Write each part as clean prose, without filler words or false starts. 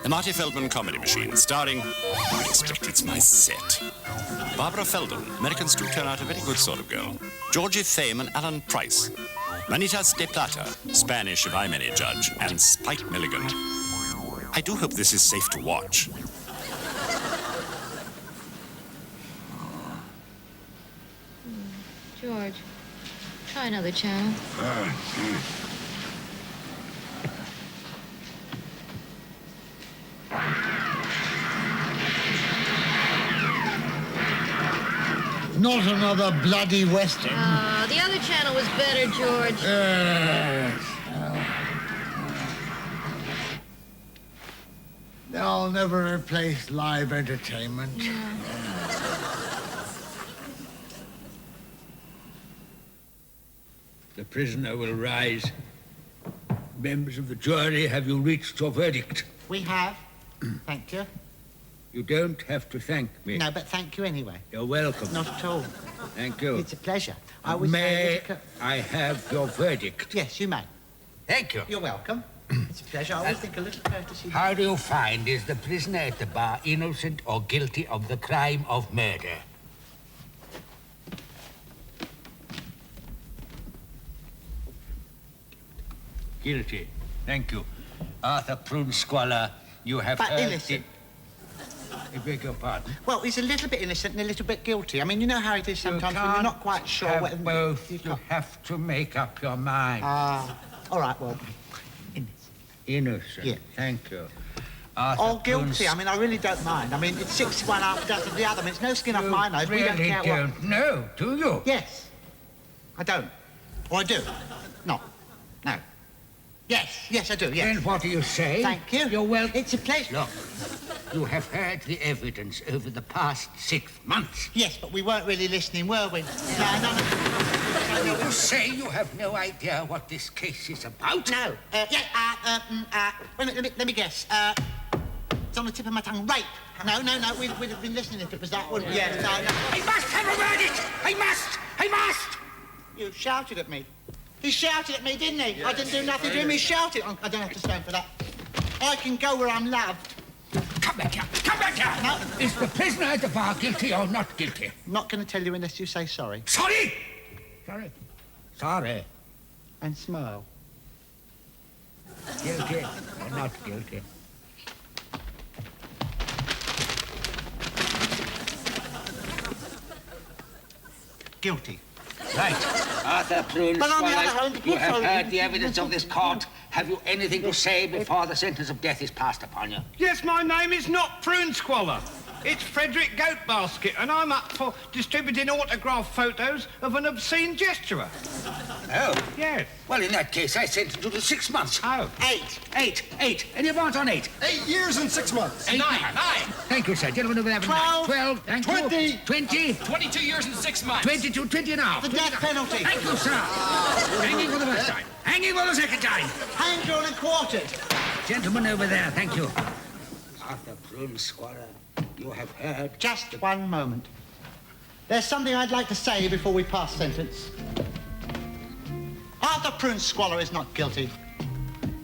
The Marty Feldman Comedy Machine, starring... You would expect it's my set. Barbara Feldon, Americans do turn out a very good sort of girl. Georgie Fame and Alan Price. Manitas de Plata, Spanish if I'm any judge, and Spike Milligan. I do hope this is safe to watch. George, try another channel. Not another bloody western. The other channel was better, George. They'll never replace live entertainment. The prisoner will rise. Members of the jury, have you reached your verdict? We have. Thank you. You don't have to thank me. No, but thank you anyway. You're welcome. Not at all. Thank you. It's a pleasure. May I have your verdict? Yes, you may. Thank you. You're welcome. It's a pleasure. I always think a little courtesy... How do you find, is the prisoner at the bar innocent or guilty of the crime of murder? Guilty. Thank you. Arthur Prunesqualler, you have But heard... innocent. I beg your pardon. Well, he's a little bit innocent and a little bit guilty. I mean, you know how it is sometimes when you're not quite sure have whether... both. You have to make up your mind. All right, well, innocent. Innocent. Yeah. Thank you. Or guilty. I mean, I really don't mind. I mean, it's 61 after the other. I mean, it's no skin off my nose. Really We don't care don't know, do you? Yes. I don't. Or I do. No. No. Yes, I do, yes. Then what do you say? Thank you. You're welcome. It's a pleasure. Look, you have heard the evidence over the past 6 months. Yes, but we weren't really listening, were we? No. You say you have no idea what this case is about? No. Let me guess. It's on the tip of my tongue. Rape. No. We'd have been listening if it was that, wouldn't we? Yes, no. I must have a verdict! I must! You shouted at me. He shouted at me, didn't he? Yes. I didn't do nothing to him. He shouted. I don't have to stand for that. I can go where I'm loved. Come back here! Come back here! No. Is the prisoner at the bar guilty or not guilty? I'm not going to tell you unless you say sorry. Sorry! Sorry. And smile. Guilty or not guilty? Guilty. Right. Arthur But on the other hand, Prunesqualler, you have heard the evidence of this court. Have you anything to say before the sentence of death is passed upon you? Yes, my name is not Prunesqualler. It's Frederick Goatbasket, and I'm up for distributing autograph photos of an obscene gesturer. Oh? Yes. Well, in that case, I sentence you to 6 months. Oh. 8. And you want on 8? 8 years and 6 months. 9. Thank you, sir. Gentlemen over there. 12. Thank 20. you. 20. 22 years and 6 months. 22, 20 now. The death penalty. Thank you, sir. Hanging for the first time. Hanging for the second time. Hanged, drawn and quartered. Gentlemen over there, thank you. Arthur Prunesqualler, you have heard... Just one moment. There's something I'd like to say before we pass sentence. Arthur Prunesqualler is not guilty.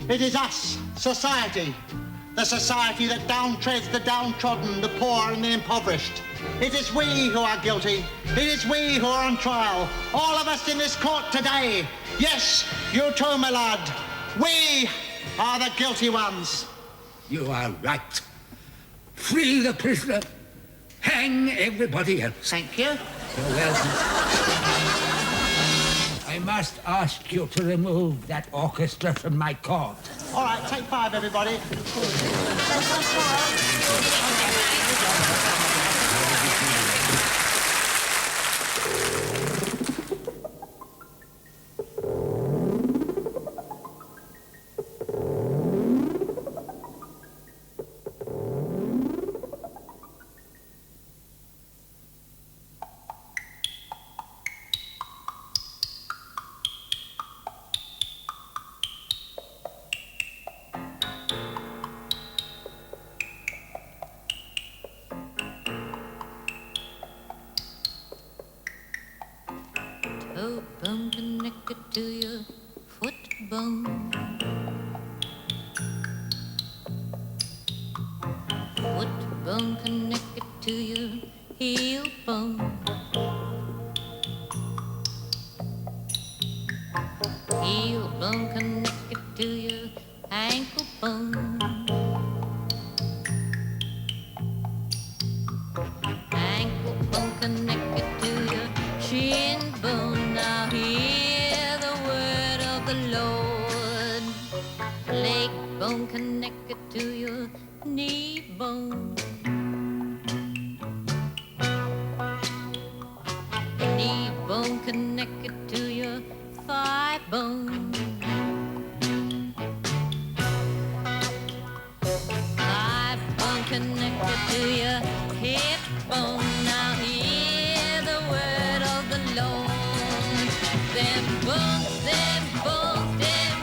It is us, society. The society that downtreads the downtrodden, the poor and the impoverished. It is we who are guilty. It is we who are on trial. All of us in this court today. Yes, you too, my lad. We are the guilty ones. You are right. Free the prisoner. Hang everybody else. Thank you. You're welcome. I must ask you to remove that orchestra from my court. All right, take 5, everybody. toe bone connected to your foot bone. Foot bone connected to your heel bone. Heel bone connected to your ankle bone. Ankle bone connected to your shin bone. Now hear the word of the Lord. Leg bone connected to your knee bone. Knee bone connected to your thigh bone. Thigh bone connected to your hip bone. Now hear the word of the Lord. Them bones, them bones, them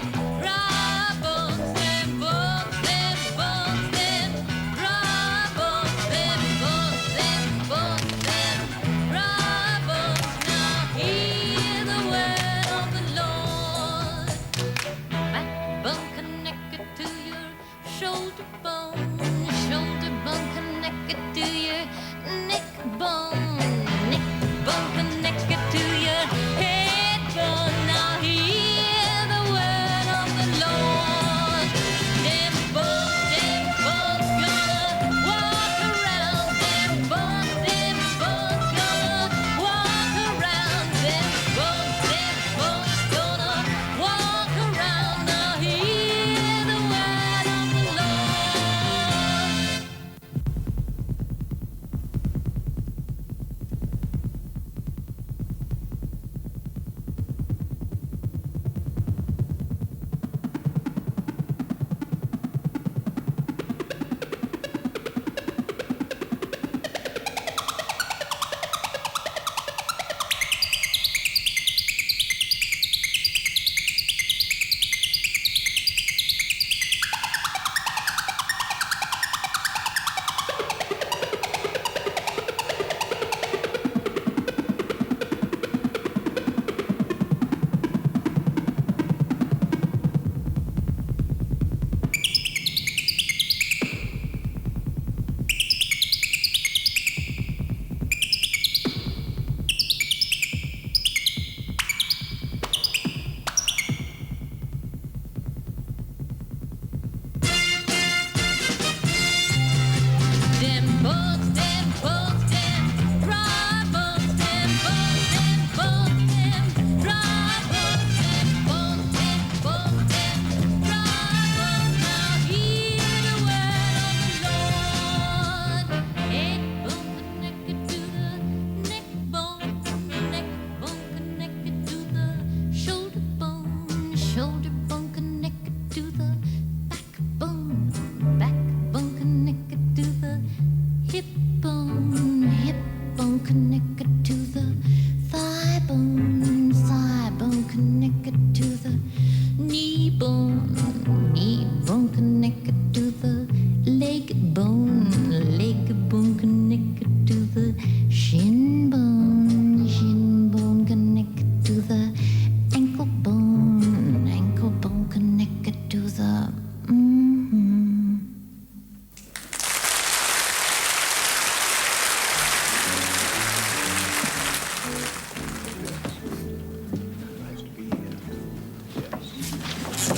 raw bones, them bones, them bones, them raw bones, them bones, them bones, them raw bones. Now hear the word of the Lord. Backbone connected to your shoulder bone. Shoulder bone connected to your neck bone. Neck bone connected to your head bone. Now hear the word of the Lord. Them bones gonna walk around. Them bones gonna walk around. Them bones gonna walk around. Now hear the word of the Lord. Them bones, them raw bones, them raw bones, them bones, raw bones. Now hear the word of the Lord. Head bone connected to the neck bone connected to the shoulder bone connected to the backbone connected to the hip bone connected to the thigh bone connected to the knee bone connected to the leg bone connected to the shin bone connected to the ankle bone connected to the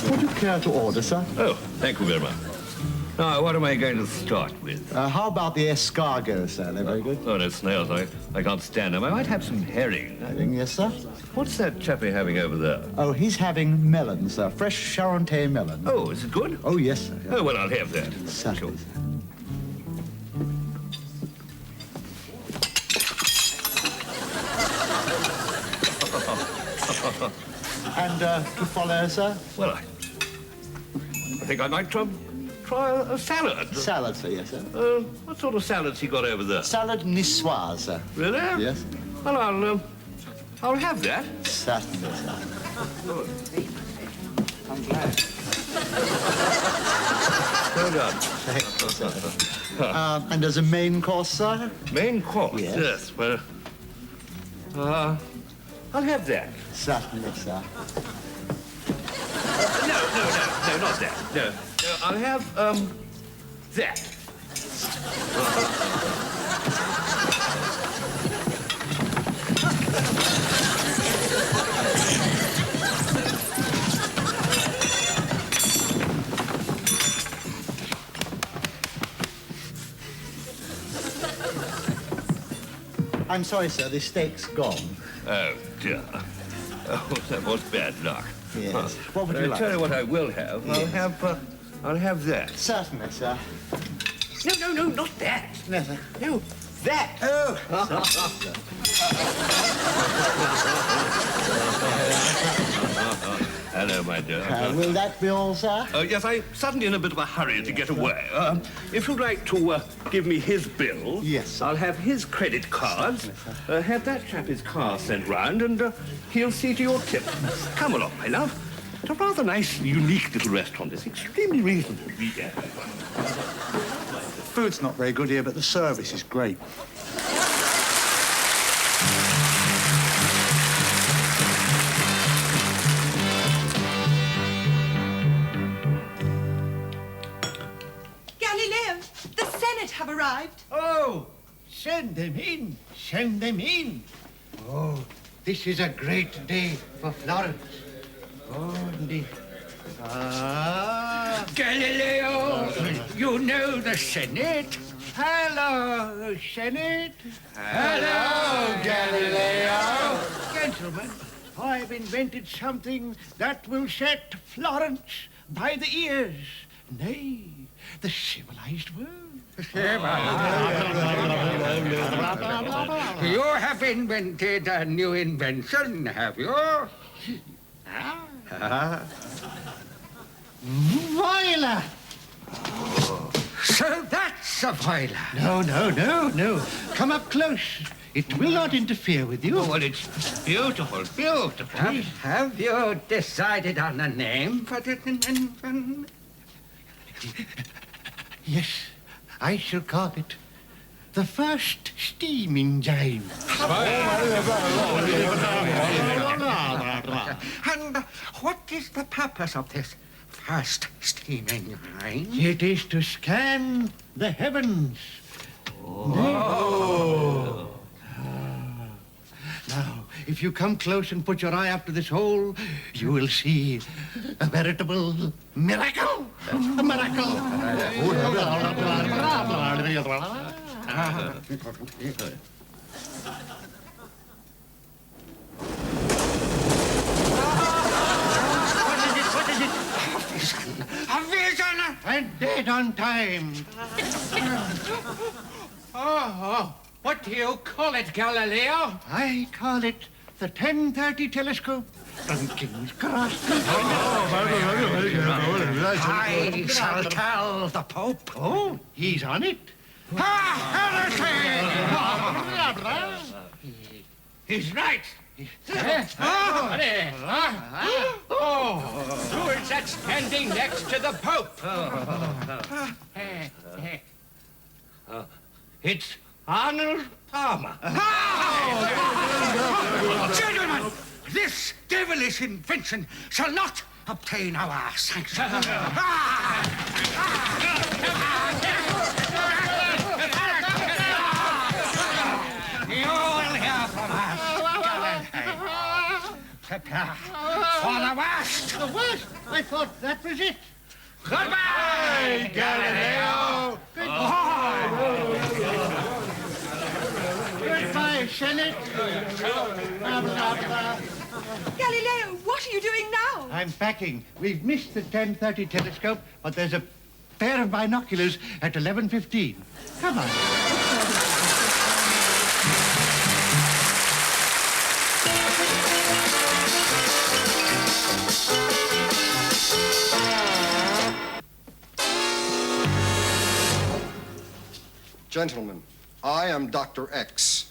Would you care to order, sir? Oh, thank you very much. Now, what am I going to start with? How about the escargot, sir? They're very good. Oh, no, snails. I can't stand them. I might have some herring. Yes, sir. What's that chappie having over there? Oh, he's having melon, sir. Fresh Charente melon. Oh, is it good? Oh, yes, sir. Oh, well, I'll have that. Certainly, sir. And to follow, sir? Well, I think I might try a salad. Salad, sir, yes, sir. What sort of salad's he got over there? Salad niçoise, sir. Really? Yes. Well, I'll have that. Certainly, sir. I'm glad. Well done. Thank you, sir. And as a main course, sir? Main course? Yes. Well, I'll have that. Certainly, sir. No, not that. No, I'll have, that. I'm sorry, sir, the steak's gone. Oh, dear. Oh, that was bad luck. Yes. Huh. What would you I'll like? tell you what I will have. Yes. I'll have that. Certainly, sir. No, not that. No, sir. No, that. Oh, Hello, my dear. will that be all, sir? Yes, I'm suddenly in a bit of a hurry to get away. If you'd like to give me his bill, Yes, sir. I'll have his credit cards, have that chap his car sent round, and he'll see to your tip. Come along, my love. It's a rather nice, unique little restaurant. It's extremely reasonable. Yeah. The food's not very good here, but the service is great. Galileo, the Senate have arrived. Oh, send them in. Send them in. Oh, this is a great day for Florence. Oh, indeed. Ah. Galileo, you know the Senate. Hello, Senate. Hello, Galileo. Gentlemen, I've invented something that will set Florence by the ears. Nay, the civilized world. You have invented a new invention, have you? Voila! So that's a boiler. No. Come up close. It will not interfere with you. Oh, well, it's beautiful, beautiful. Have you decided on a name for this invention? Yes, I shall call it the first steam engine. And what is the purpose of this first steam engine? It is to scan the heavens. Now, if you come close and put your eye up to this hole, you will see a veritable miracle. A miracle. What is it? A vision! And dead on time. What do you call it, Galileo? I call it the 1030 telescope from King's Cross. I shall tell the Pope. Oh, he's on it. He's right. Who is that standing next to the Pope? It's Arnold Palmer. Gentlemen, this devilish invention shall not obtain our sanction. You will hear from us, Prepare for the worst. The worst? I thought that was it. Goodbye, Galileo. Goodbye, Senate. Galileo, what are you doing now? I'm packing. We've missed the 1030 telescope, but there's a pair of binoculars at 11:15. Come on. Gentlemen, I am Dr. X.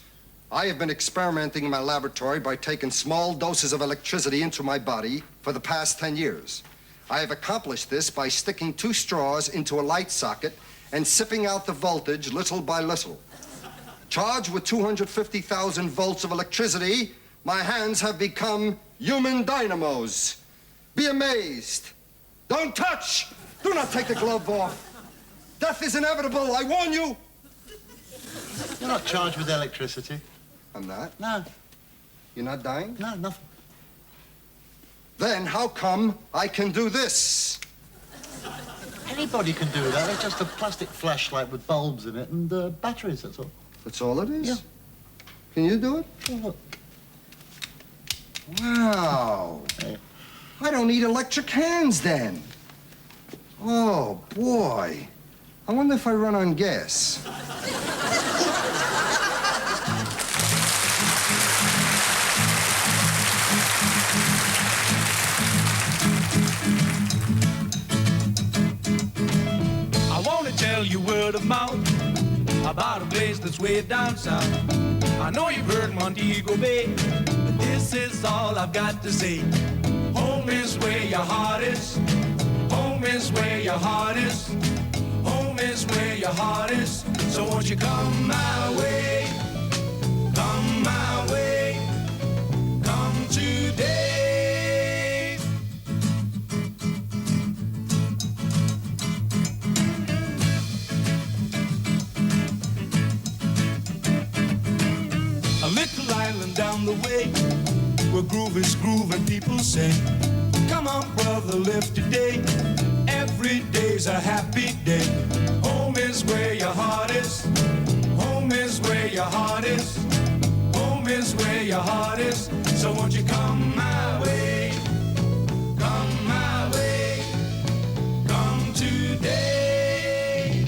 I have been experimenting in my laboratory by taking small doses of electricity into my body for the past 10 years. I have accomplished this by sticking 2 straws into a light socket and sipping out the voltage little by little. Charged with 250,000 volts of electricity, My hands have become human dynamos. Be amazed. Don't touch! Do not take the glove off. Death is inevitable, I warn you. You're not charged with electricity. I'm not? No. You're not dying? No, nothing. Then how come I can do this? Anybody can do that. It's just a plastic flashlight with bulbs in it and batteries, that's all. That's all it is? Yeah. Can you do it? Sure, look. Wow. Hey. I don't need electric hands then. Oh, boy. I wonder if I run on gas. I want to tell you word of mouth about a place that's way down south. I know you've heard Montego Bay, but this is all I've got to say. Home is where your heart is. Home is where your heart is. Home is where your heart is. So won't you come my way? Come my way. Come today. A little island down the way where groove is groove and people say, come on, brother, live today. Every day's a happy day. Home is where your heart is. Home is where your heart is. Home is where your heart is. So won't you come my way? Come my way. Come today.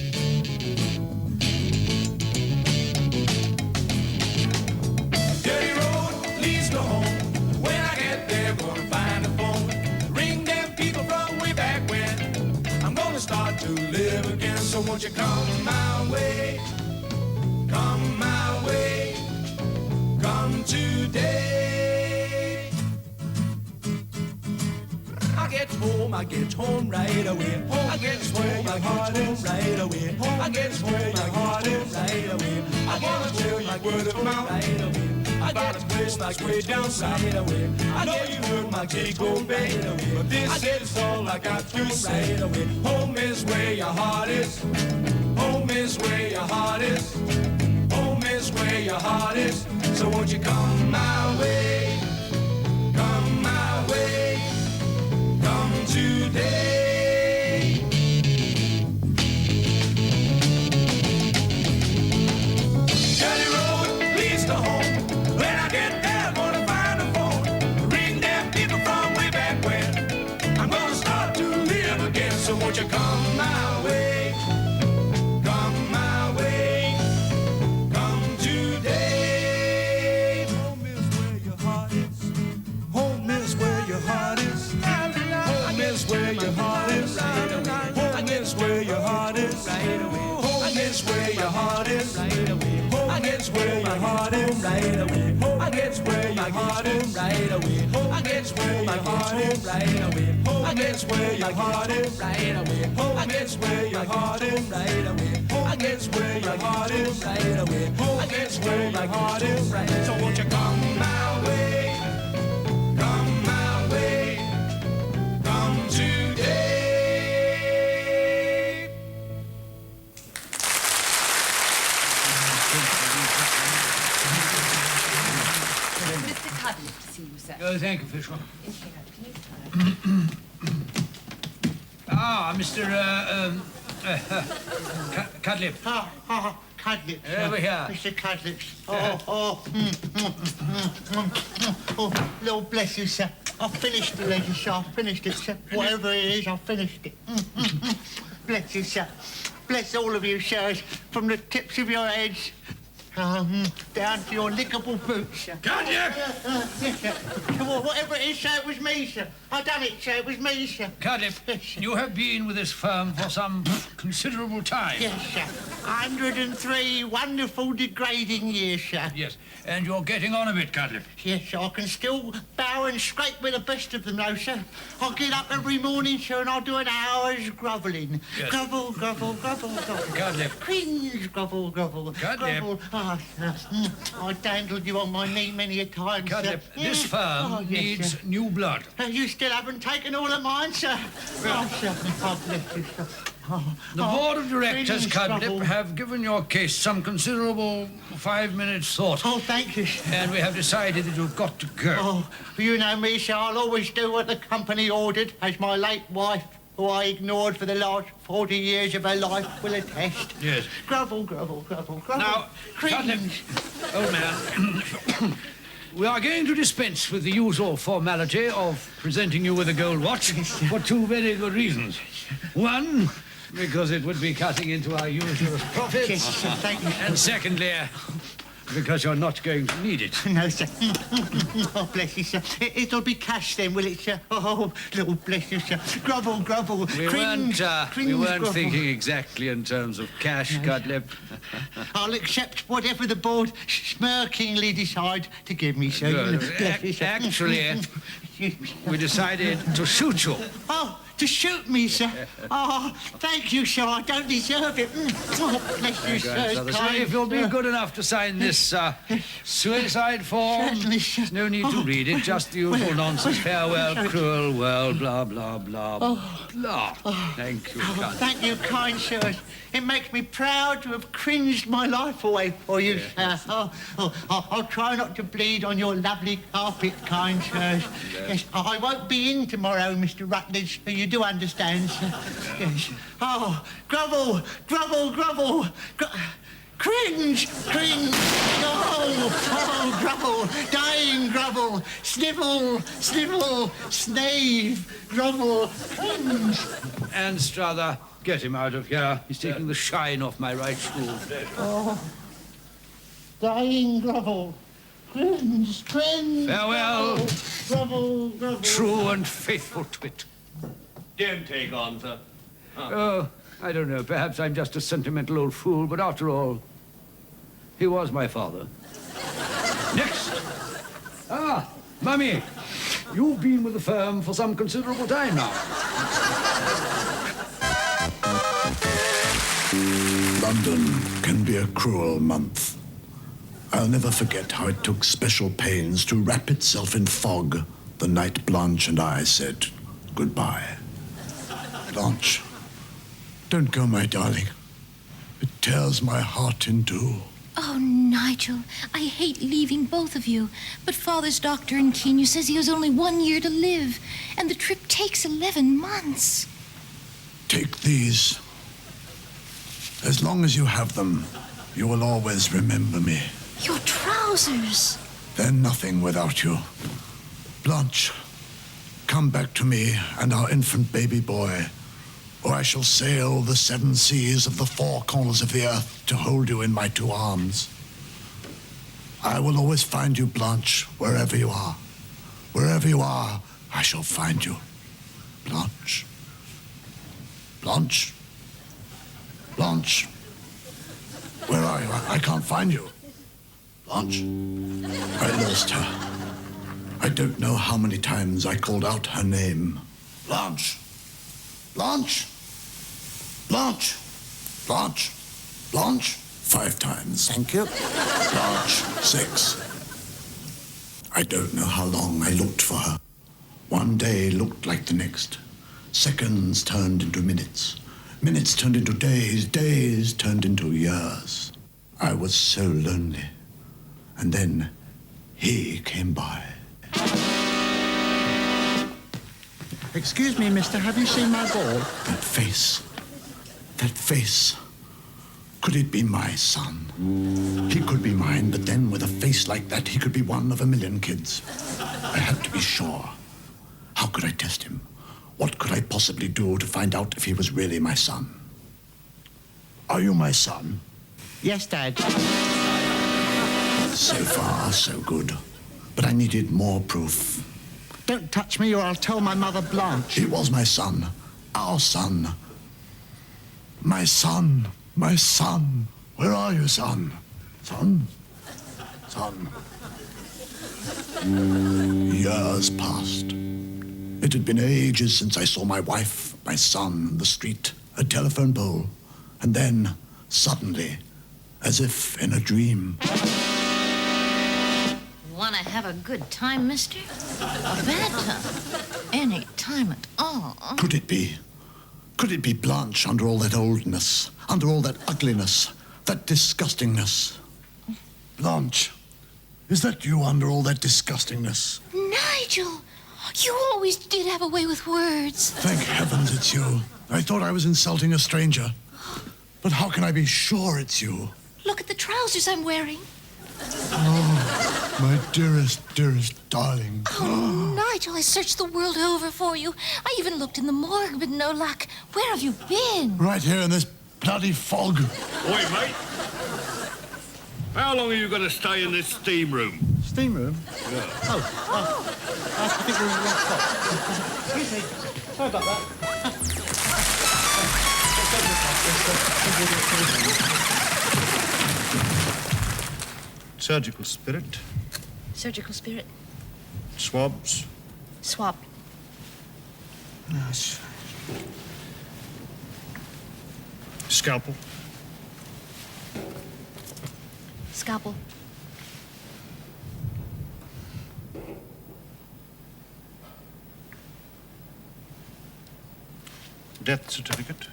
Dirty road leads to home. When I get there, gonna find a phone. Ring them people from way back when. I'm gonna start to live again. So won't you come my way? Come my way. Come today. I get home right away. I get home right away. I get home right away. I wanna tell you word of mouth right away. I got a place like way down south. I know you heard my Montego Bay, but this is all I got to say. Home is where your heart is. Home is where your heart is. Home is where your heart is. So won't you come my way? Come my way. Come today. Dirty road leads to home. When I get there, I'm gonna find a phone. Ring them people from way back when. I'm gonna start to live again. So won't you come my way? Come my way. Come today. Home is where your heart is. Home is where your heart is. Home is where your heart is. Home is where your heart is. Home is where your heart is. I gets where your heart is right away. I gets where your heart is right away. I gets where your heart is right away. I gets where your heart is right away. I gets where your heart is right away. I gets where your heart is right away. I gets where your heart is right. So won't you come my way? Come my way. Come today. Mr. Cudlip to see you, sir. Oh, thank you, Fishman. Yes, hang on, please. Mr. Cudlip. Cudlip. Over here. Mr. Cudlip. Oh, Lord bless you, sir. I finished the letter, sir. I finished it, sir. Whatever it is, I finished it. Bless you, sir. Bless all of you, sirs, from the tips of your heads down to your lickable boots, sir. Can't you? Yes, sir. Well, whatever it is, sir, it was me, sir. I done it, sir. It was me, sir. Cudlip, you have been with this firm for some considerable time. Yes, sir. 103 wonderful degrading years, sir. Yes, and you're getting on a bit, Cudlip. Yes, sir. I can still bow and scrape with the best of them, though, sir. I'll get up every morning, sir, and I'll do an hour's grovelling. Yes. Grovel, grovel, grovel, grovel. Cudlip. Cringe, grovel, grovel. Cudlip. Grovel. Oh, Ah, sir. I've dandled you on my knee many a time, Cutlip, sir. this firm needs sir. new blood. You still haven't taken all of mine, sir. Oh, sir. Oh, bless you, sir. The board of directors, Cutlip, trouble. have given your case some considerable 5 minutes thought. Oh, thank you, sir. And we have decided that you've got to go. Oh, you know me, sir. I'll always do what the company ordered, as my late wife, who I ignored for the last 40 years of her life, will attest. Yes. Grovel, grovel, grovel, grovel. Now, Cutlip, old man, we are going to dispense with the usual formality of presenting you with a gold watch for two very good reasons. One, because it would be cutting into our usual profits. Yes, sir, thank you. And secondly, because you're not going to need it. No, sir. Oh, bless you, sir. It'll be cash then, will it, sir? Oh, Lord bless you, sir. Grovel, grovel. We cringe, weren't grovel. thinking exactly in terms of cash, Cutlip. I'll accept whatever the board smirkingly decide to give me, sir. Good. Bless you, sir. Actually, we decided to shoot you. Oh, to shoot me, sir? Oh, thank you, sir. I don't deserve it. Oh, bless you, sir. So if you'll be good enough to sign this suicide form, Certainly, sir. there's no need to read it, just the usual nonsense. Farewell, cruel world, blah, blah, blah, blah. Thank you, Oh, Cutlip. thank you, kind sir. It makes me proud to have cringed my life away for you, sir. I'll try not to bleed on your lovely carpet, kind sirs. Yes, I won't be in tomorrow, Mr. Rutledge, so you do understand, sir. Yes. Oh, grovel, grovel, grovel. Cringe, cringe. Oh, grovel, dying grovel. Snivel, snivel, snave, grovel, cringe. And Strother, get him out of here. He's taking the shine off my right shoe. Oh, dying grovel. Cringe, cringe. Farewell. Grovel, grovel. True and faithful twit. Don't take on, sir. Oh, I don't know. Perhaps I'm just a sentimental old fool, but after all, he was my father. Next. Ah, Mummy, you've been with the firm for some considerable time now. London can be a cruel month. I'll never forget how it took special pains to wrap itself in fog the night Blanche and I said goodbye. Blanche, don't go, my darling. It tears my heart in two. Oh, Nigel, I hate leaving both of you. But Father's doctor in Kenya says he has only 1 year to live, and the trip takes 11 months. Take these. As long as you have them, you will always remember me. Your trousers. They're nothing without you. Blanche, come back to me and our infant baby boy, or I shall sail the 7 seas of the 4 corners of the earth to hold you in my 2 arms. I will always find you, Blanche, wherever you are. Wherever you are, I shall find you. Blanche. Blanche. Blanche. Where are you? I can't find you. Blanche. I lost her. I don't know how many times I called out her name. Blanche. Blanche. Blanche. Blanche. Blanche. 5 times. Thank you. Blanche. 6. I don't know how long I looked for her. One day looked like the next. Seconds turned into minutes. Minutes turned into days. Days turned into years. I was so lonely. And then he came by. Excuse me, mister, have you seen my ball? That face. That face. Could it be my son? He could be mine, but then with a face like that, he could be one of a million kids. I had to be sure. How could I test him? What could I possibly do to find out if he was really my son? Are you my son? Yes, Dad. So far, so good. But I needed more proof. Don't touch me or I'll tell my mother Blanche. He was my son. Our son. My son. My son. Where are you, son? Son? Son. Years passed. It had been ages since I saw my wife, my son, the street, a telephone pole. And then, suddenly, as if in a dream. Wanna have a good time, mister? A bad time? Any time at all? Could it be? Could it be Blanche under all that oldness, under all that ugliness, that disgustingness? Blanche, is that you under all that disgustingness? Nigel! You always did have a way with words. Thank heavens it's you. I thought I was insulting a stranger. But how can I be sure it's you? Look at the trousers I'm wearing. Oh, my dearest, dearest darling. Oh, Nigel, I searched the world over for you. I even looked in the morgue, but no luck. Where have you been? Right here in this bloody fog. Oi, mate. How long are you going to stay in this steam room? Steam room? Yeah. Oh, I think we're in the wrong spot. Excuse me. Sorry about that. Surgical spirit. Surgical spirit. Swabs. Swab. Yes. Scalpel. Scalpel. Death certificate.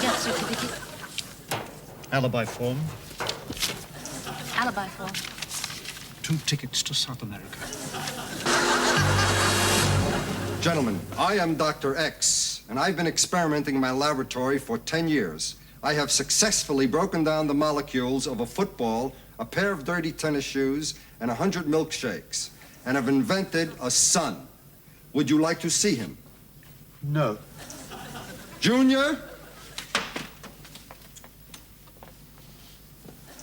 Death certificate. Alibi form. Alibi form. 2 tickets to South America. Gentlemen, I am Dr. X, and I've been experimenting in my laboratory for 10 years. I have successfully broken down the molecules of a football, a pair of dirty tennis shoes, and 100 milkshakes, and have invented a son. Would you like to see him? No. Junior?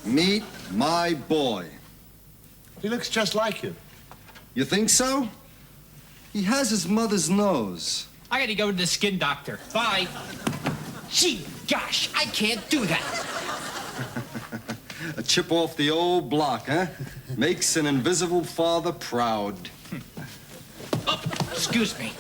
Meet my boy. He looks just like you. You think so? He has his mother's nose. I gotta go to the skin doctor. Bye. Gee, gosh, I can't do that. A chip off the old block, huh? Makes an invisible father proud. Oh, excuse me.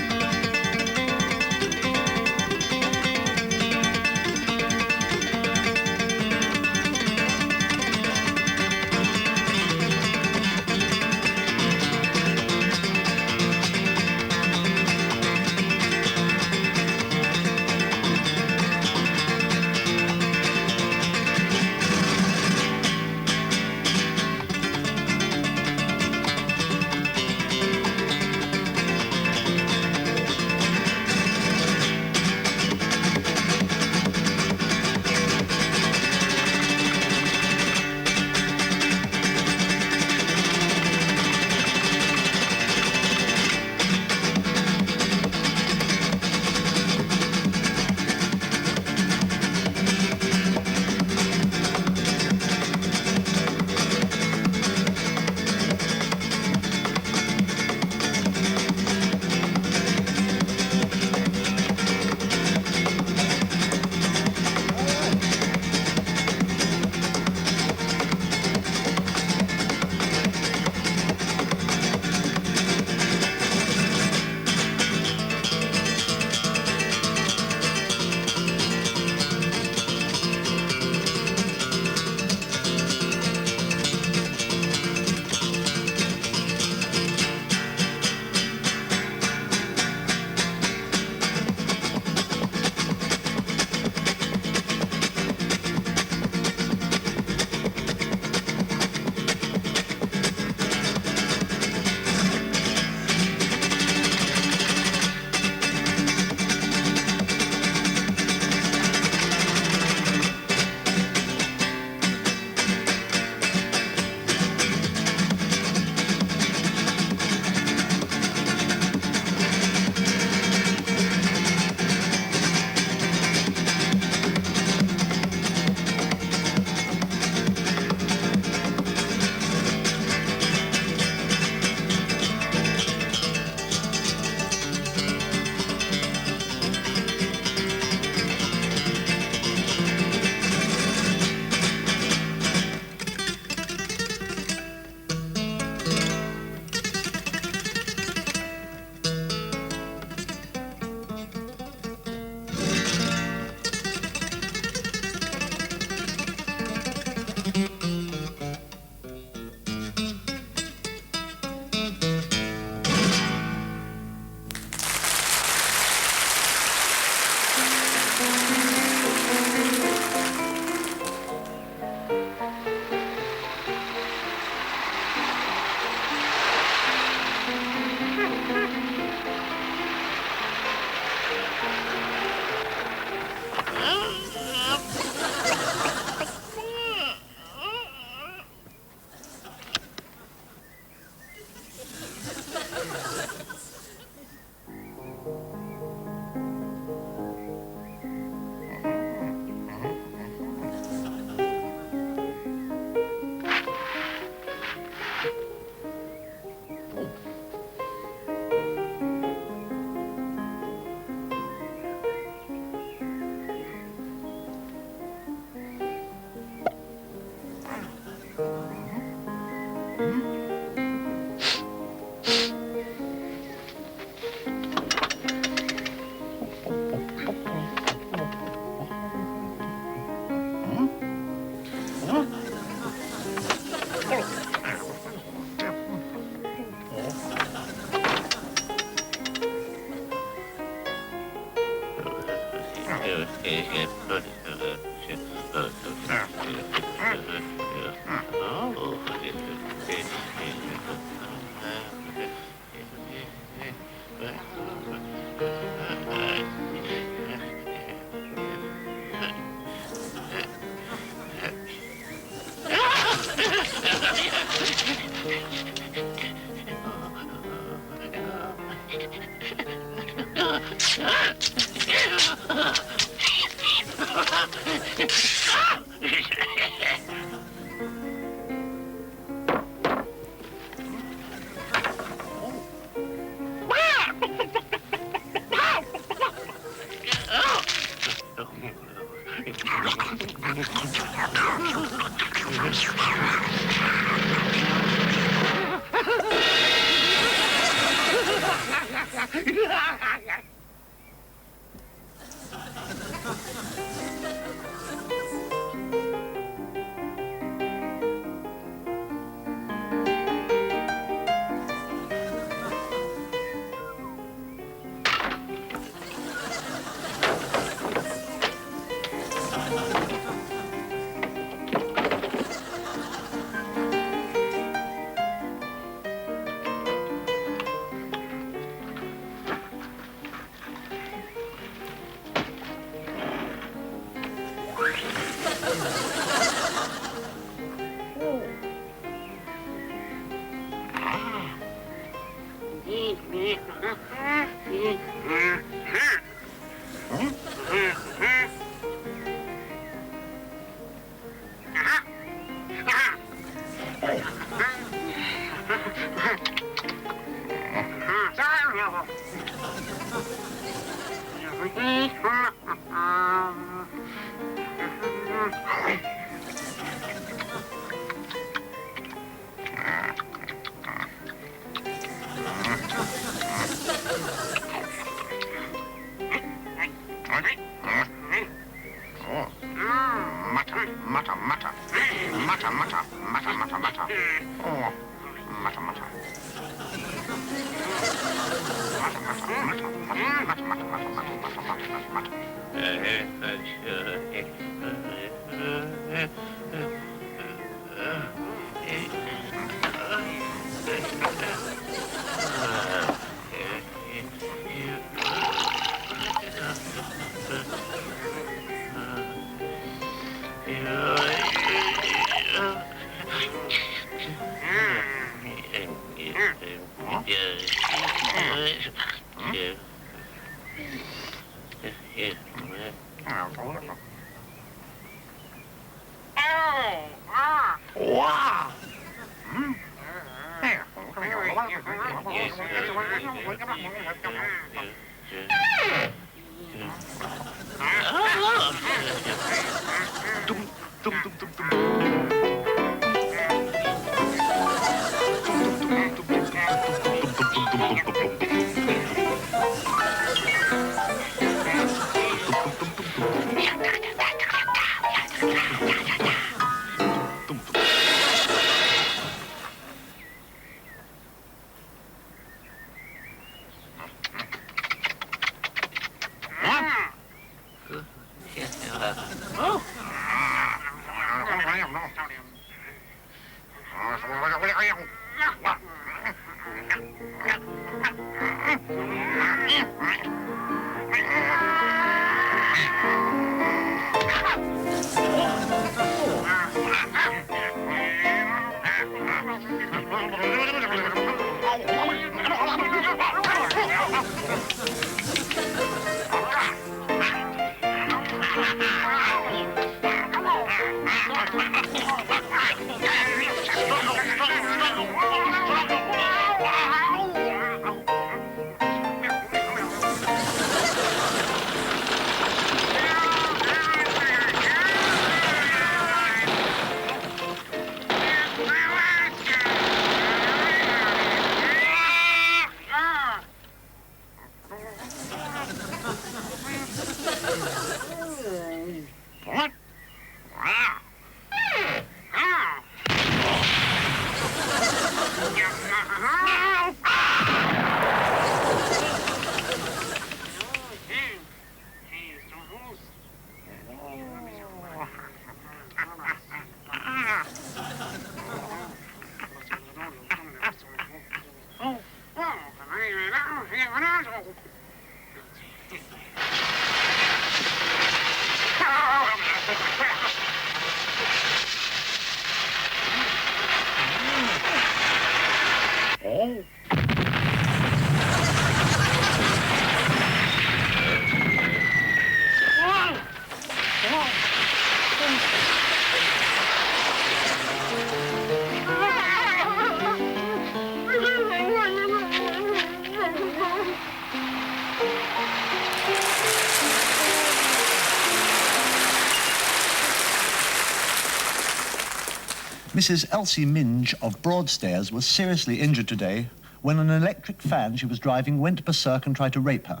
Mrs. Elsie Minge of Broadstairs was seriously injured today when an electric fan she was driving went berserk and tried to rape her.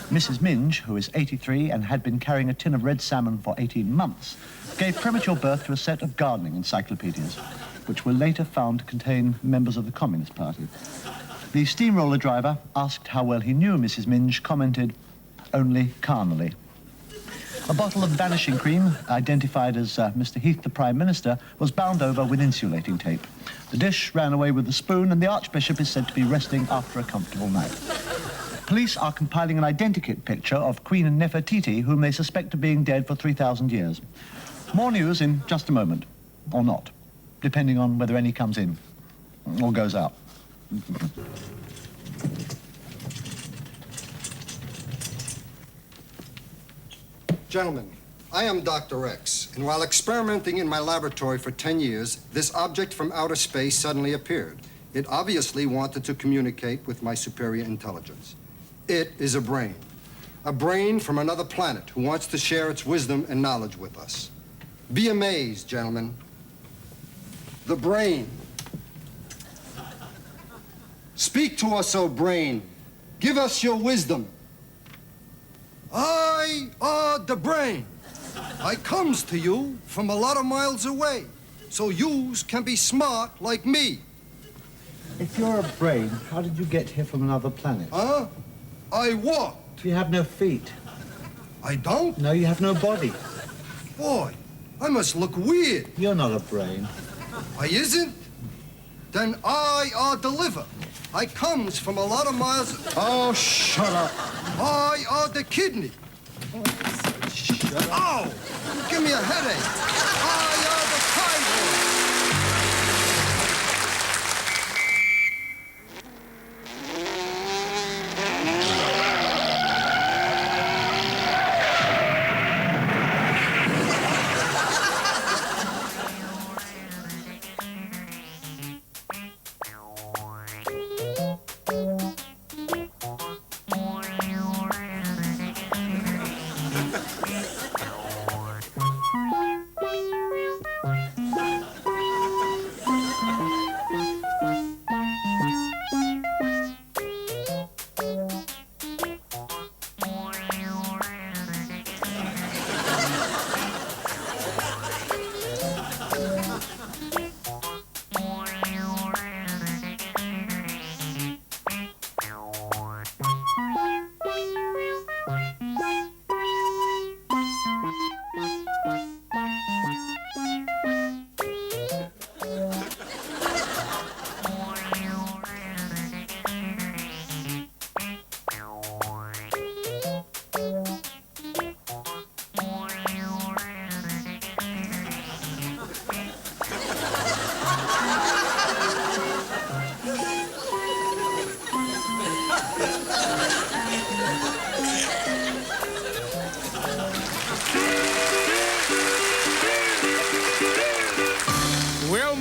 Mrs. Minge, who is 83 and had been carrying a tin of red salmon for 18 months, gave premature birth to a set of gardening encyclopedias, which were later found to contain members of the Communist Party. The steamroller driver, asked how well he knew Mrs. Minge, commented, "Only carnally." A bottle of vanishing cream, identified as Mr. Heath, the Prime Minister, was bound over with insulating tape. The dish ran away with the spoon, and the Archbishop is said to be resting after a comfortable night. Police are compiling an identikit picture of Queen Nefertiti, whom they suspect of being dead for 3,000 years. More news in just a moment, or not, depending on whether any comes in or goes out. Gentlemen, I am Dr. X, and while experimenting in my laboratory for 10 years, this object from outer space suddenly appeared. It obviously wanted to communicate with my superior intelligence. It is a brain from another planet who wants to share its wisdom and knowledge with us. Be amazed, gentlemen. The brain. Speak to us, O brain. Give us your wisdom. I are the brain. I comes to you from a lot of miles away, so yous can be smart like me. If you're a brain, how did you get here from another planet? Huh? I walked. You have no feet. I don't? No, you have no body. Boy, I must look weird. You're not a brain. I isn't? Then I are the liver. I comes from a lot of miles... Oh, shut up. I are the kidney. Shut up. Ow! Give me a headache. I are the thyroid.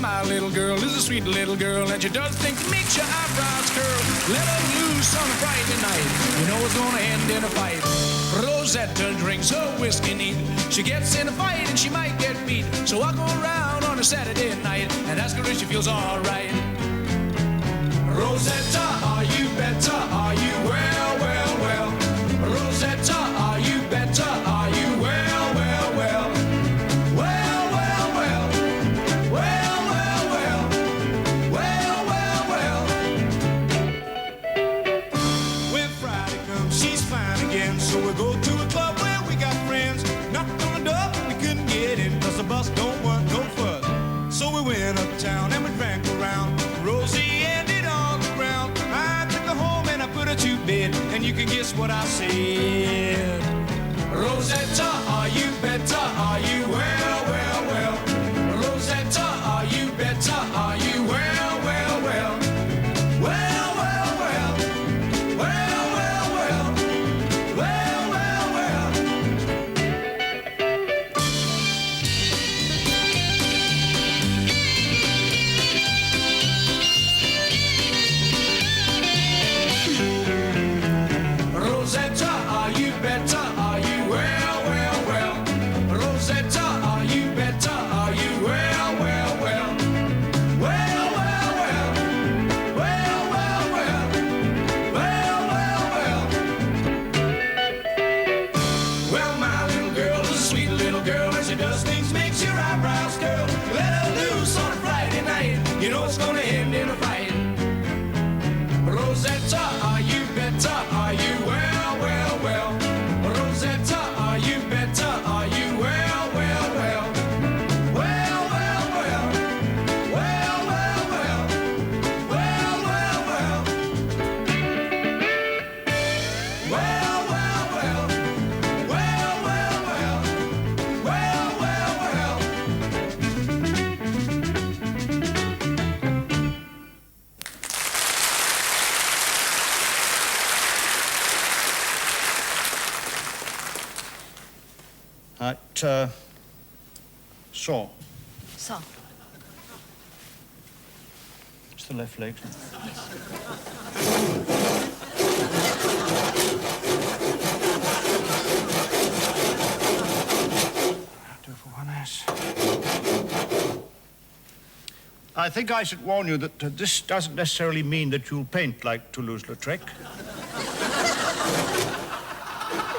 my little girl is a sweet little girl, and she does things that makes your eyebrows curl. Let her loose on a Friday night, you know it's gonna end in a fight. Rosetta drinks her whiskey neat. She gets in a fight and she might get beat. So I go around on a Saturday night and ask her if she feels alright. Rosetta, are you better? Are you well, well, well? Rosetta, are you better? Are you well, well, well? Well, well, well. Well, well, well. Well, well, well. When Friday comes, she's fine again. So we go to a club where we got friends. Knocked on the door, we couldn't get in, 'cause the bus don't want no fuss. So we went uptown and we drank around. Rosie ended on the ground. I took her home and I put her to bed, and you can guess what I said. Rosetta, are you better? Are you well, well, well? Rosetta, are you better? Are you well, well, well? Well, well, well. Well, well, well. Well, well, well. Rosetta, are you better? Are you well, well, well? Rosetta, are you better? Are you well, well, well? Well, well, well. Well, well, well. Well, well, well. Well, my little girl is a sweet little girl, and she does things makes your eyebrows curl. Let her loose on a Friday night, you know it's gonna end in a fight. Rosetta, are you better? Are you well, well, well? Rosetta, are you better? Are you well, well, well? Well, well, well. Well, well, well. Well, well, well. Well, well, well. Well, well, well. Well, well, well. Saw. Saw. It's the left leg. Do for one ass. I think I should warn you that this doesn't necessarily mean that you'll paint like Toulouse-Lautrec.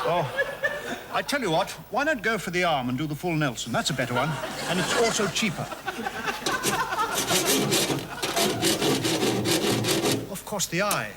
Oh, I tell you what, why not go for the arm and do the full Nelson? That's a better one, and it's also cheaper. Of course, the eye.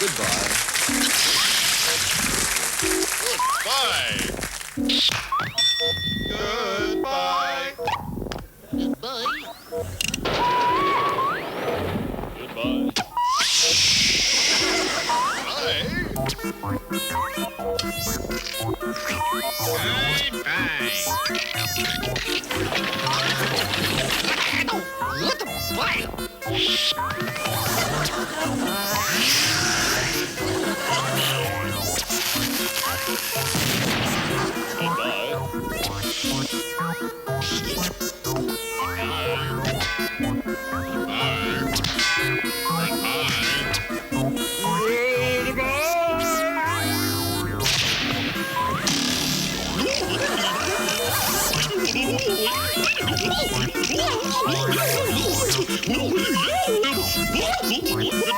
Goodbye. Goodbye. Goodbye. Goodbye. Goodbye.